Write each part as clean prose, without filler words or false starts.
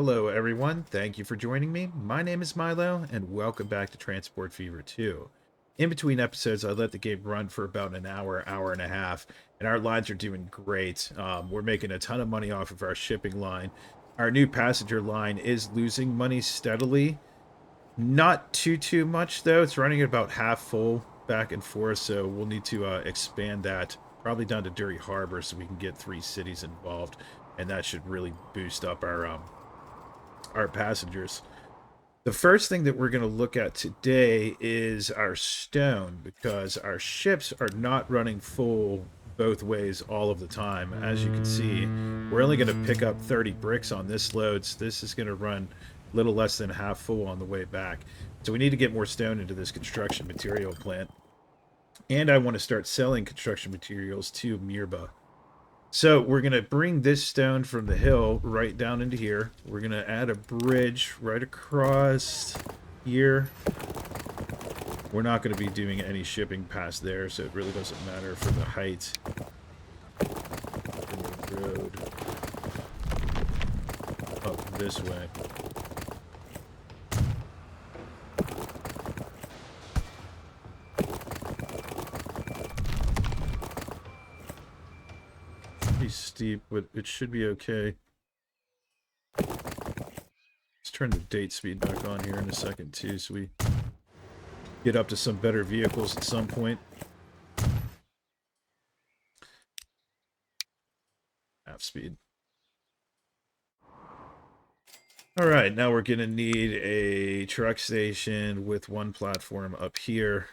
Hello, everyone. Thank you for joining me. My name is Milo, and welcome back to Transport Fever 2. In between episodes, I let the game run for about an hour, hour and a half, and our lines are doing great. We're making a ton of money off of our shipping line. Our new passenger line is losing money steadily. Not too much, though. It's running about half full back and forth, so we'll need to expand that probably down to Dury Harbor so we can get 3 cities involved, and that should really boost up our passengers. The first thing that we're going to look at today is our stone because our ships are not running full both ways all of the time. As you can see, we're only going to pick up 30 bricks on this load, so this is going to run a little less than half full on the way back. So we need to get more stone into this construction material plant. And I want to start selling construction materials to Mirba. So we're going to bring this stone from the hill right down into here. We're going to add a bridge right across here. We're not going to be doing any shipping past there, so it really doesn't matter for the height of the road up this way. Steep, but it should be okay. Let's turn the date speed back on here in a second too, so we get up to some better vehicles at some point. Half speed. Alright, now we're gonna need a truck station with one platform up here.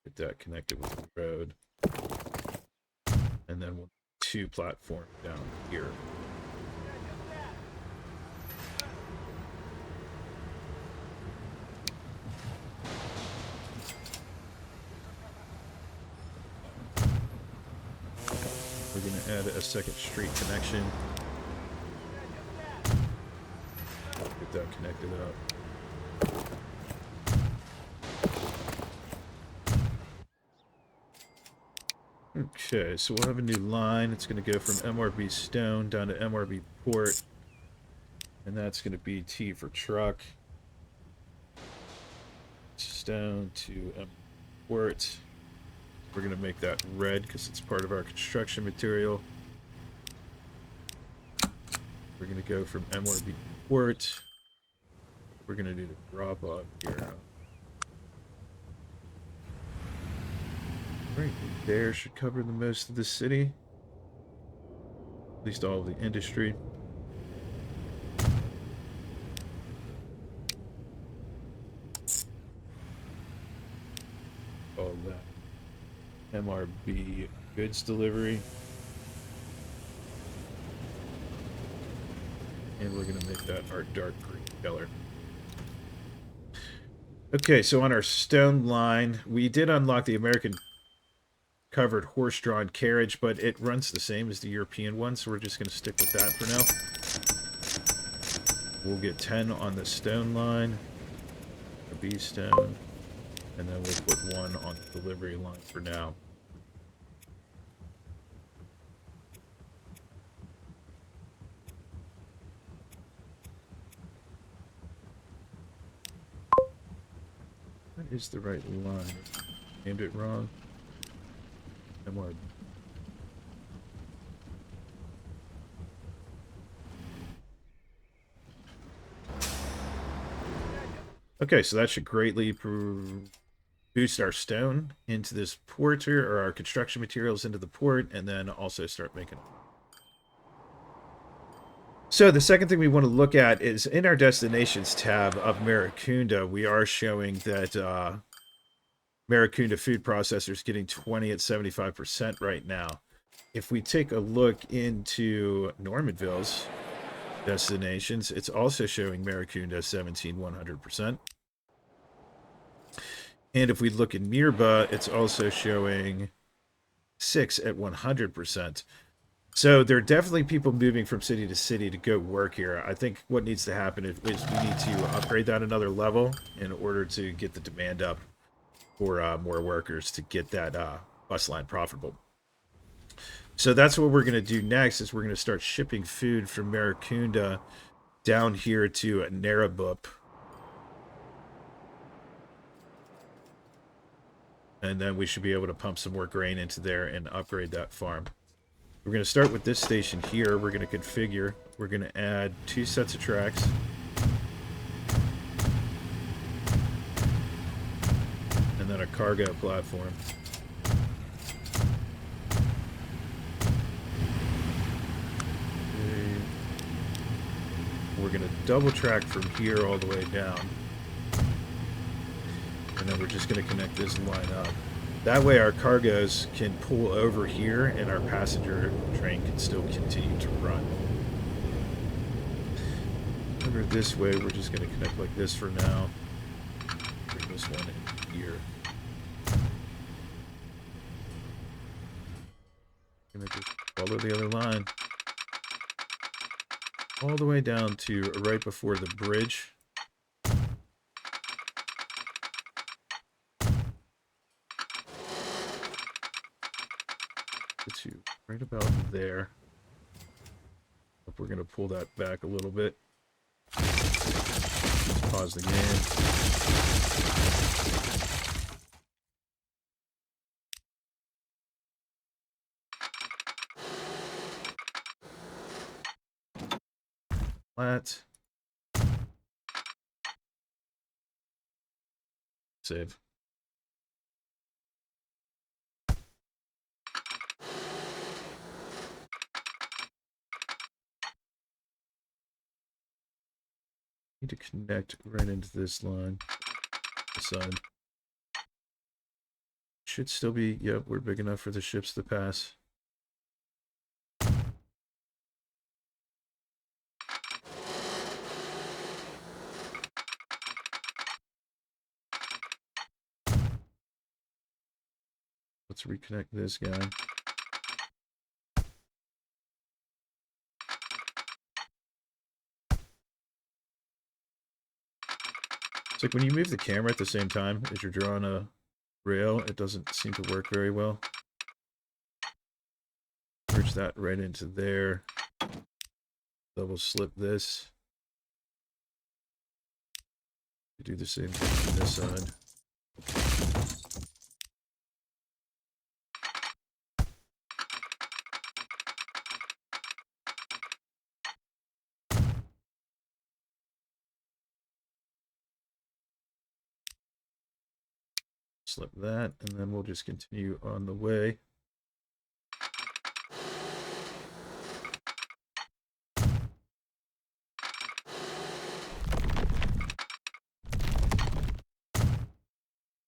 Get that connected with the road. And then 2 platforms down here. We're going to add a second street connection. Get that connected up. Okay, so we'll have a new line. It's going to go from MRB Stone down to MRB Port. And that's going to be T for truck. Stone to MRB Port. We're going to make that red because it's part of our construction material. We're going to go from MRB Port. We're going to do the drop off here. Right there should cover the most of the city. At least all of the industry. All that. MRB goods delivery. And we're going to make that our dark green color. Okay, so on our stone line, we did unlock the American covered horse-drawn carriage, but it runs the same as the European one, so we're just going to stick with that for now. We'll get 10 on the stone line, a B stone, and then we'll put 1 on the delivery line for now. That is the right line. Named it wrong. MRB. Okay, so that should greatly boost our stone into this port here, or our construction materials into the port, and then also start making. So the second thing we want to look at is in our destinations tab of Maracunda, we are showing that Maracunda food processor is getting 20 at 75% right now. If we take a look into Normanville's destinations, it's also showing Maracunda 17 100%. And if we look in Mirba, it's also showing 6 at 100%. So there are definitely people moving from city to city to go work here. I think what needs to happen is we need to upgrade that another level in order to get the demand up for more workers to get that bus line profitable. So that's what we're going to do next is we're going to start shipping food from Maracunda down here to Narabup. And then we should be able to pump some more grain into there and upgrade that farm. We're going to start with this station here. We're going to configure. We're going to add 2 sets of tracks. And then a cargo platform. Okay. We're going to double track from here all the way down. And then we're just going to connect this line up. That way our cargoes can pull over here and our passenger train can still continue to run. Over this way, we're just going to connect like this for now. Bring this one in here. Going to just follow the other line. All the way down to right before the bridge. To right about there. We're going to pull that back a little bit. Pause the game. Flat. Save. Need to connect right into this line. This side. Should still be, yep, we're big enough for the ships to pass. Let's reconnect this guy. It's like when you move the camera at the same time as you're drawing a rail, it doesn't seem to work very well. Merge that right into there. Double slip this. Do the same thing on this side. Slip that, and then we'll just continue on the way.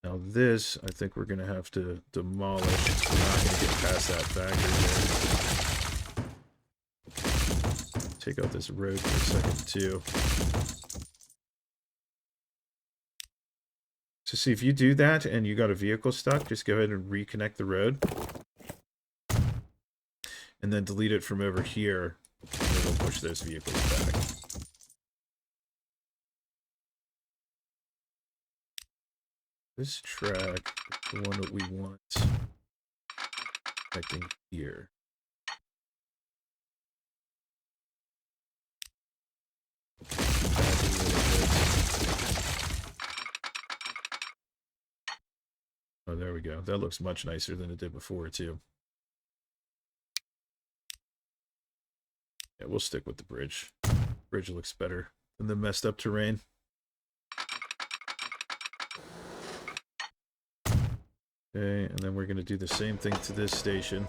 Now this, I think we're going to have to demolish. We're not going to get past that factory there. Take out this road for a second too. So see, if you do that and you got a vehicle stuck, just go ahead and reconnect the road. And then delete it from over here, and it'll push those vehicles back. This track is the one that we want connecting here. Oh, there we go. That looks much nicer than it did before, too. Yeah, we'll stick with the bridge. Bridge looks better than the messed up terrain. Okay, and then we're going to do the same thing to this station.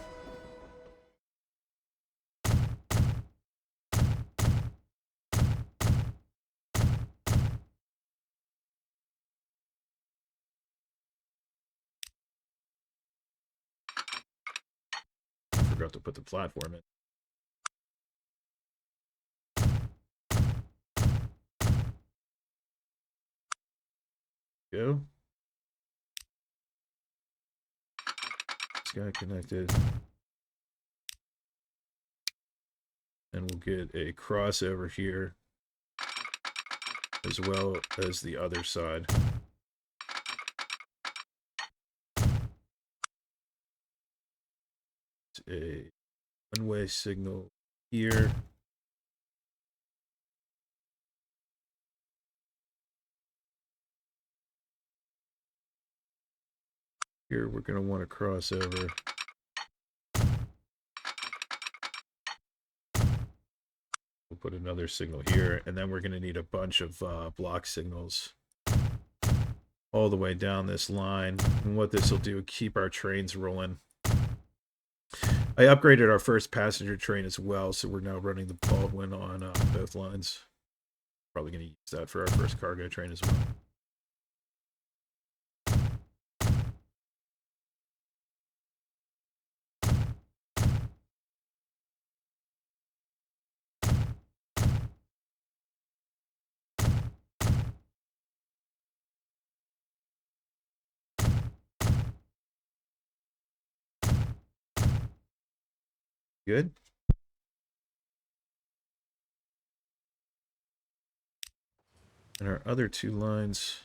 Forgot to put the platform in. Go. This guy connected. And we'll get a crossover here, as well as the other side. a one-way signal here. Here we're going to want to cross over. We'll put another signal here, and then we're going to need a bunch of block signals all the way down this line. And what this will do, keep our trains rolling. I upgraded our first passenger train as well, so we're now running the Baldwin on both lines. Probably going to use that for our first cargo train as well. Good. And our other two lines.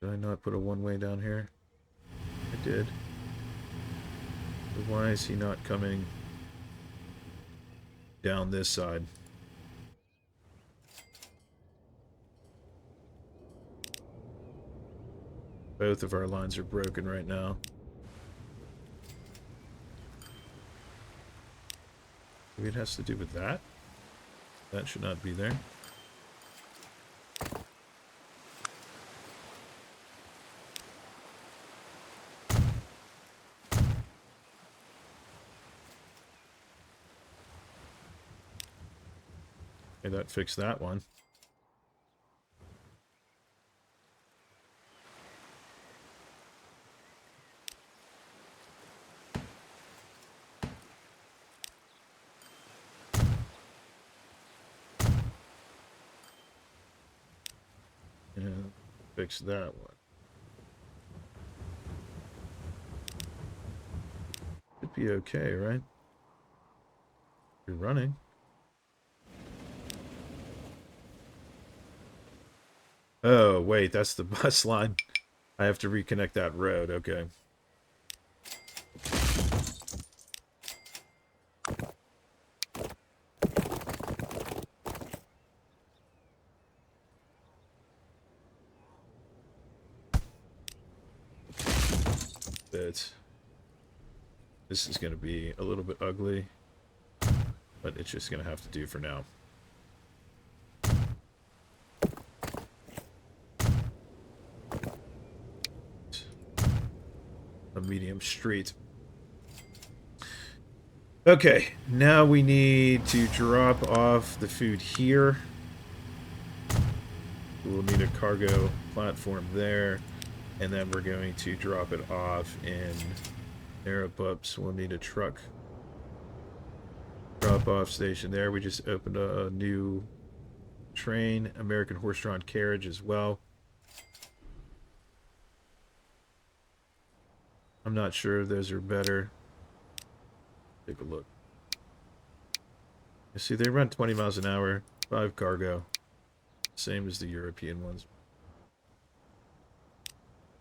Did I not put a one-way down here? I did. So why is he not coming down this side? Both of our lines are broken right now. Maybe it has to do with that. That should not be there. Okay, that fixed that one. And fix that one. Should be okay, right? You're running. Oh, wait, that's the bus line. I have to reconnect that road, okay. This is going to be a little bit ugly, but it's just going to have to do for now. A medium street. Okay, now we need to drop off the food here. We'll need a cargo platform there, and then we're going to drop it off in Narrowbups. We'll need a truck drop-off station there. We just opened a new train, American horse-drawn carriage as well. I'm not sure if those are better. Take a look. You see, they run 20 miles an hour, 5 cargo. Same as the European ones.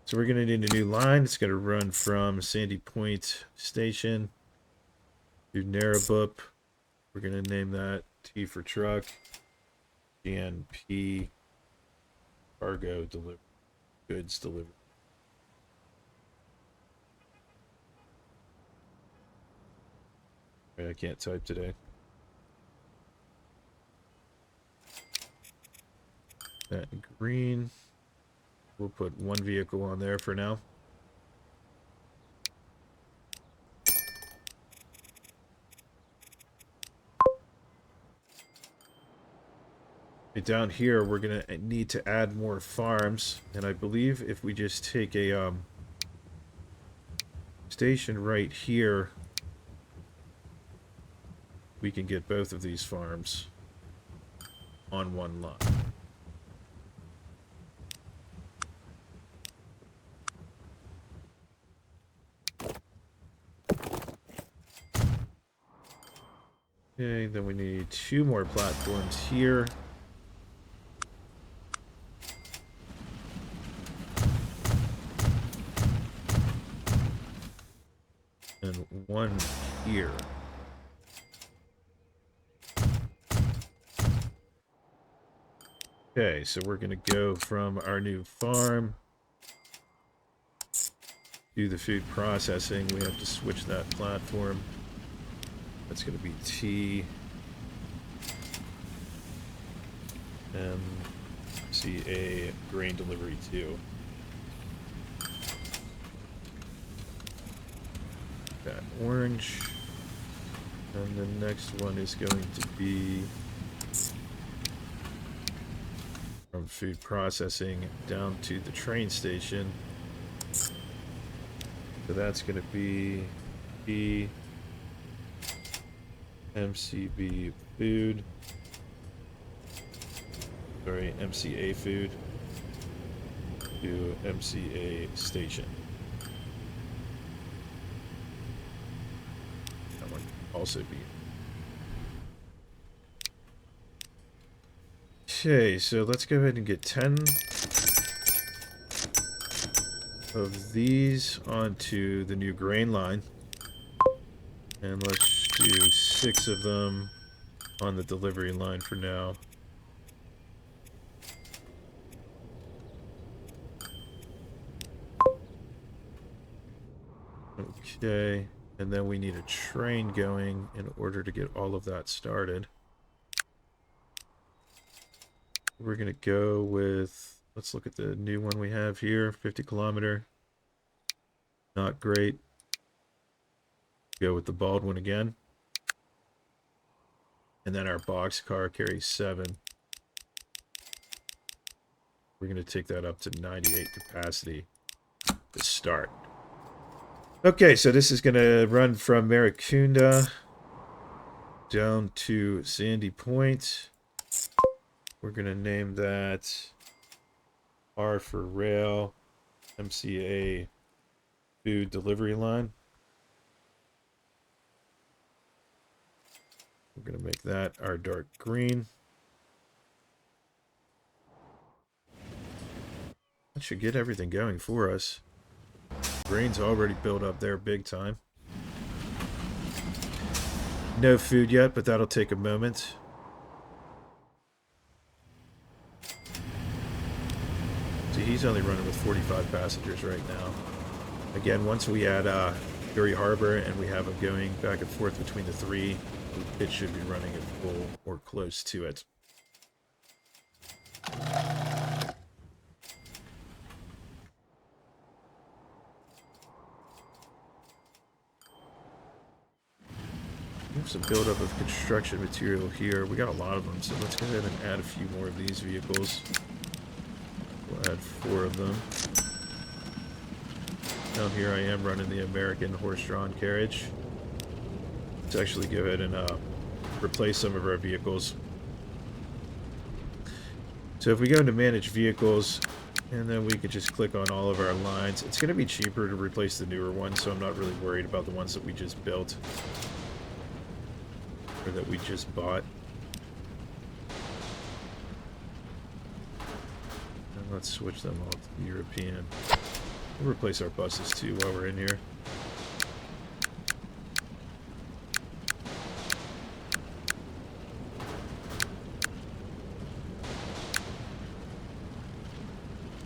So we're going to need a new line. It's going to run from Sandy Point Station to Narrowbup. We're going to name that T for truck, GNP, cargo delivery, goods delivery. I can't type today. That in green. We'll put one vehicle on there for now. Down here, we're going to need to add more farms. And I believe if we just take a station right here, we can get both of these farms on one lot. Okay, then we need 2 more platforms here. and one here. Okay, so we're going to go from our new farm to the food processing. We have to switch that platform. That's going to be T. MCA grain delivery 2. That orange. And the next one is going to be from food processing down to the train station. So that's going to be B, MCB food. Sorry, MCA food to MCA station. That one can also be. Okay, so let's go ahead and get 10 of these onto the new grain line. And let's do 6 of them on the delivery line for now. Okay, and then we need a train going in order to get all of that started. We're going to go with, let's look at the new one we have here, 50 kilometer. Not great. Go with the bald one again. And then our box car carries 7. We're going to take that up to 98 capacity to start. Okay, so this is going to run from Maricunda down to Sandy Point. We're going to name that R for rail, MCA food delivery line. We're going to make that our dark green. That should get everything going for us. Grain's already built up there big time. No food yet, but that'll take a moment. See, he's only running with 45 passengers right now. Again, once we add Fury Harbor and we have them going back and forth between the 3, it should be running at full or close to it. We have some buildup of construction material here. We got a lot of them, so let's go ahead and add a few more of these vehicles. We'll add 4 of them. Now here I am running the American horse-drawn carriage. Let's actually go ahead and replace some of our vehicles. So if we go into manage vehicles, and then we could just click on all of our lines, it's going to be cheaper to replace the newer ones, so I'm not really worried about the ones that we just built. Or that we just bought. And let's switch them all to European. We'll replace our buses too while we're in here.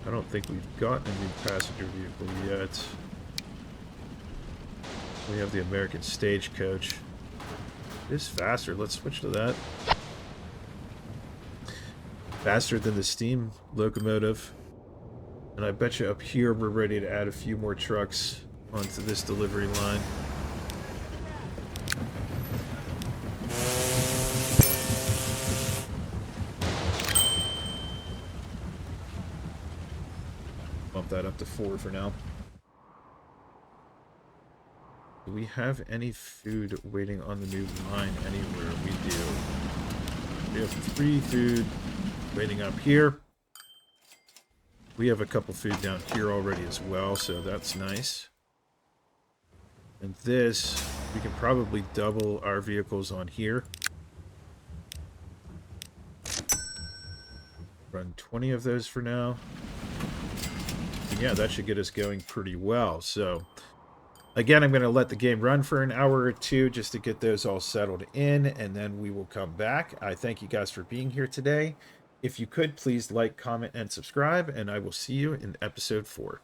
I don't think we've gotten a new passenger vehicle yet. We have the American Stagecoach. It is faster. Let's switch to that. Faster than the steam locomotive. And I bet you up here we're ready to add a few more trucks onto this delivery line. Bump that up to 4 for now. Do we have any food waiting on the new line anywhere? We do. We have 3 food waiting up here. We have a couple food down here already as well, so that's nice. And this, we can probably double our vehicles on here. Run 20 of those for now. And yeah, that should get us going pretty well. So Again, I'm going to let the game run for an hour or two just to get those all settled in, and then we will come back. I thank you guys for being here today. If you could, please like, comment, and subscribe, and I will see you in episode 4.